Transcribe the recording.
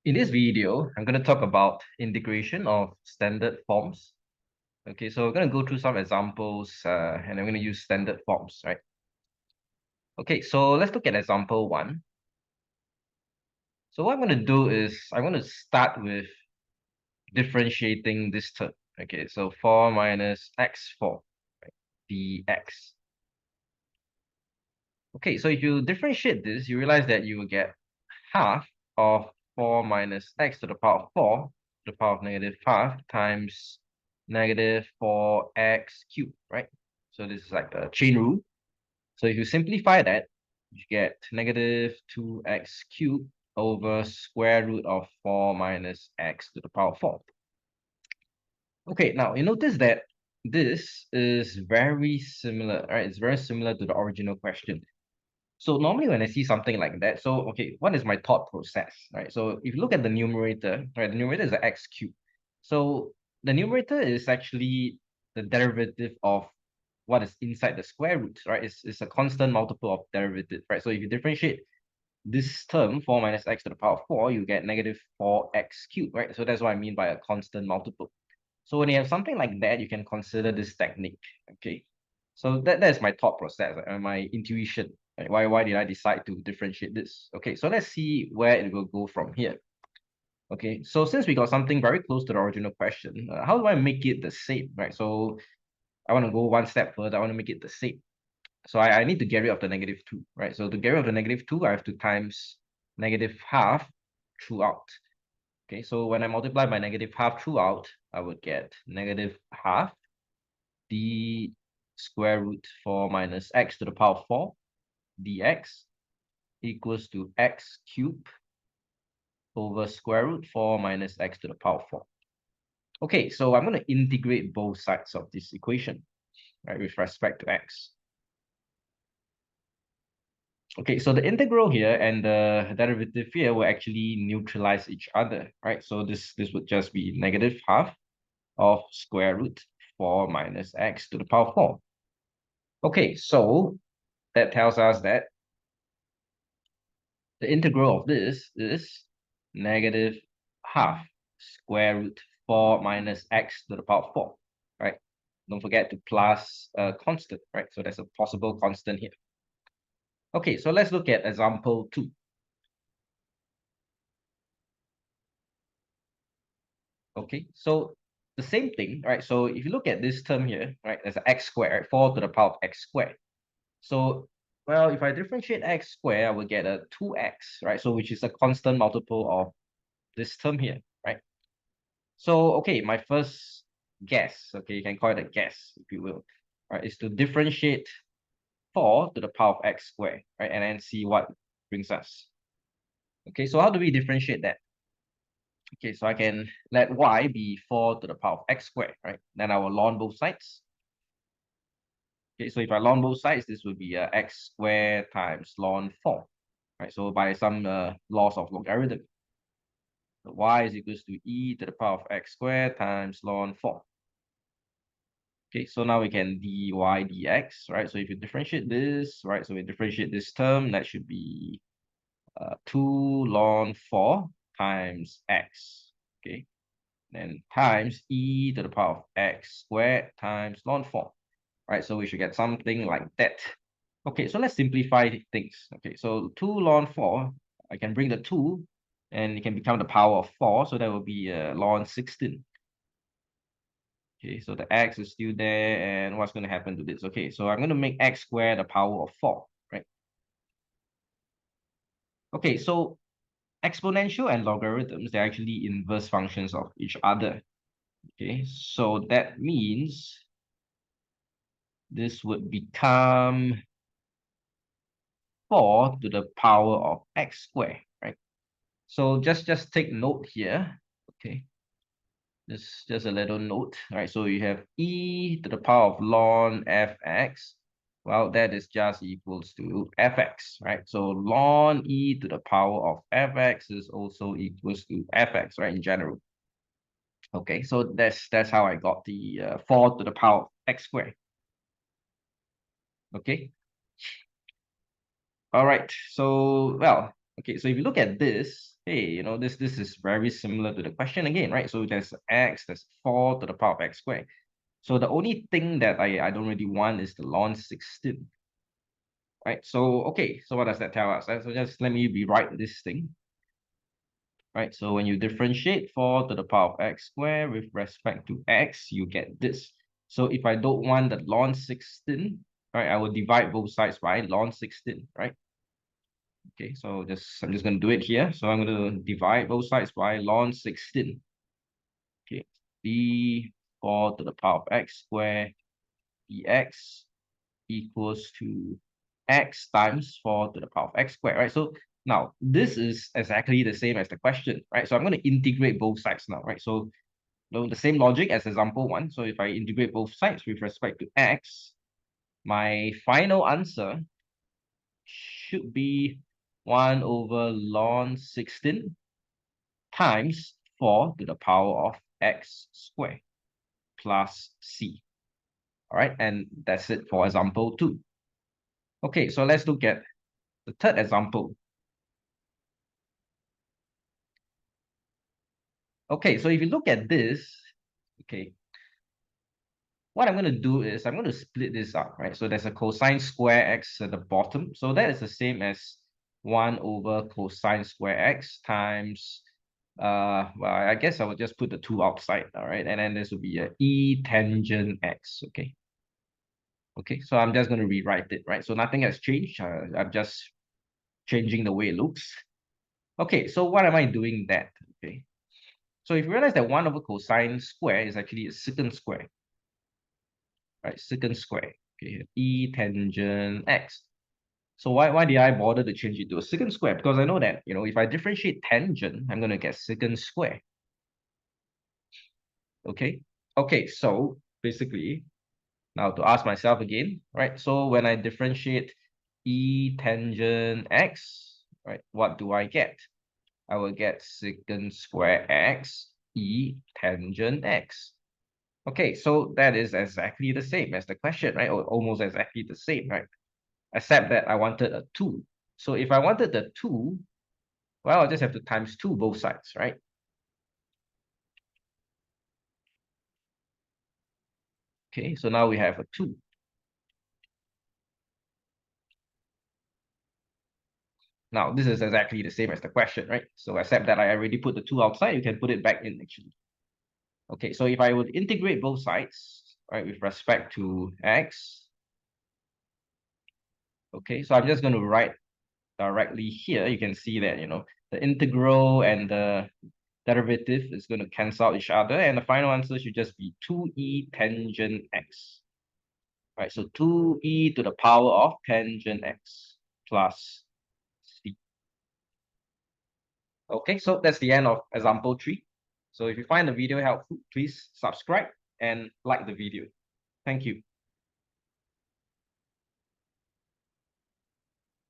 In this video, I'm going to talk about integration of standard forms. Okay, so we're going to go through some examples and I'm going to use standard forms, right? Okay, so let's look at example one. So what I'm going to do is I'm going to start with differentiating this term. Okay, so 4 minus x4, right, dx. Okay, so if you differentiate this, you realize that you will get half of 4 minus x to the power of 4 to the power of negative half times negative 4x cubed, right? So this is like a chain rule. So if you simplify that, you get negative 2x cubed over square root of 4 minus x to the power of 4. Okay, now you notice that this is very similar, right? It's very similar to the original question. So normally when I see something like that, so okay, what is my thought process, right? So if you look at the numerator, right, the numerator is the x cubed. So the numerator is actually the derivative of what is inside the square root, right? It's a constant multiple of derivative, right? So if you differentiate this term, 4 minus x to the power of 4, you get negative 4x cubed, right? So that's what I mean by a constant multiple. So when you have something like that, you can consider this technique, okay? So that's my thought process and my intuition. Right? Why did I decide to differentiate this? Okay, so let's see where it will go from here. Okay, so since we got something very close to the original question, how do I make it the same, right? So I want to go one step further. I want to make it the same. So I need to get rid of the negative 2, right? So to get rid of the negative 2, I have to times negative half throughout. Okay, so when I multiply by negative half throughout, I would get negative half d square root 4 minus x to the power of 4 dx equals to x cubed over square root 4 minus x to the power of 4. Okay, so I'm going to integrate both sides of this equation, right, with respect to x. Okay, so the integral here and the derivative here will actually neutralize each other, right? So this would just be negative half of square root 4 minus x to the power of 4. Okay, so that tells us that the integral of this is negative half square root 4 minus x to the power of 4, right? Don't forget to plus a constant, right? So there's a possible constant here. Okay, so let's look at example 2. Okay, so the same thing, right? So if you look at this term here, right, there's an x squared, right? 4 to the power of x squared. So, well, if I differentiate x squared, I will get a 2x, right? So which is a constant multiple of this term here, right? So, okay, my first guess, okay, you can call it a guess, if you will, right, is to differentiate 4 to the power of x squared, right, and then see what brings us. Okay, so how do we differentiate that? Okay, so I can let y be 4 to the power of x squared, right? Then I will ln both sides. Okay, so if I ln both sides, this would be x squared times ln 4, right? So by some laws of logarithm, y is equals to e to the power of x squared times ln 4. Okay, so now we can dy dx, right? So if you differentiate this, right? So we differentiate this term, that should be 2 ln 4 times x, okay? Then times e to the power of x squared times ln 4, right? So we should get something like that. Okay, so let's simplify things. Okay, so 2 ln 4, I can bring the 2 and it can become the power of 4, so that will be ln 16. Okay, so the x is still there, and what's going to happen to this? Okay, so I'm going to make x squared the power of 4, right? Okay, so exponential and logarithms, they're actually inverse functions of each other. Okay, so that means this would become 4 to the power of x squared, right? So just take note here, okay? Just a little note, right? So you have e to the power of ln fx. Well, that is just equals to fx, right? So ln e to the power of fx is also equals to fx, right? In general. Okay, so that's how I got the 4 to the power of x squared. Okay. All right. So, well, okay. So if you look at this, hey, this is very similar to the question again, right? So there's 4 to the power of x squared. So the only thing that I don't really want is the ln 16, right? So, okay, so what does that tell us? Right? So just let me rewrite this thing, right? So when you differentiate 4 to the power of x squared with respect to x, you get this. So if I don't want the ln 16, right, I will divide both sides by ln 16, right? Okay, so I'm just going to do it here. So I'm going to divide both sides by ln 16. Okay, d 4 to the power of x squared dx equals to x times 4 to the power of x squared, right? So now this is exactly the same as the question, right? So I'm going to integrate both sides now, right? So the same logic as example 1. So if I integrate both sides with respect to x, my final answer should be 1 over ln 16 times 4 to the power of x squared plus c. All right, and that's it for example 2. Okay, so let's look at the third example. Okay, so if you look at this, okay, what I'm going to do is I'm going to split this up, right? So there's a cosine square x at the bottom. So that is the same as 1 over cosine square x times, well, I guess I will just put the 2 outside, all right? And then this will be a e tangent x, okay? Okay, so I'm just going to rewrite it, right? So nothing has changed. I'm just changing the way it looks. Okay, so what am I doing that? Okay, so if you realize that 1 over cosine square is actually a secant square, right? Secant square, okay, e tangent x. So why did I bother to change it to a secant square? Because I know that, if I differentiate tangent, I'm going to get secant square. Okay, okay, so basically, now to ask myself again, right? So when I differentiate e tangent x, right, what do I get? I will get secant square x e tangent x. Okay, so that is exactly the same as the question, right? Or almost exactly the same, right? Except that I wanted a 2. So if I wanted the 2, well, I'll just have to times 2 both sides, right? Okay, so now we have a 2. Now, this is exactly the same as the question, right? So except that I already put the 2 outside, you can put it back in actually. Okay, so if I would integrate both sides, right, with respect to x, okay, so I'm just going to write directly here. You can see that, the integral and the derivative is going to cancel out each other, and the final answer should just be 2e tangent x. Right, so 2e to the power of tangent x plus c. Okay, so that's the end of example 3. So if you find the video helpful, please subscribe and like the video. Thank you.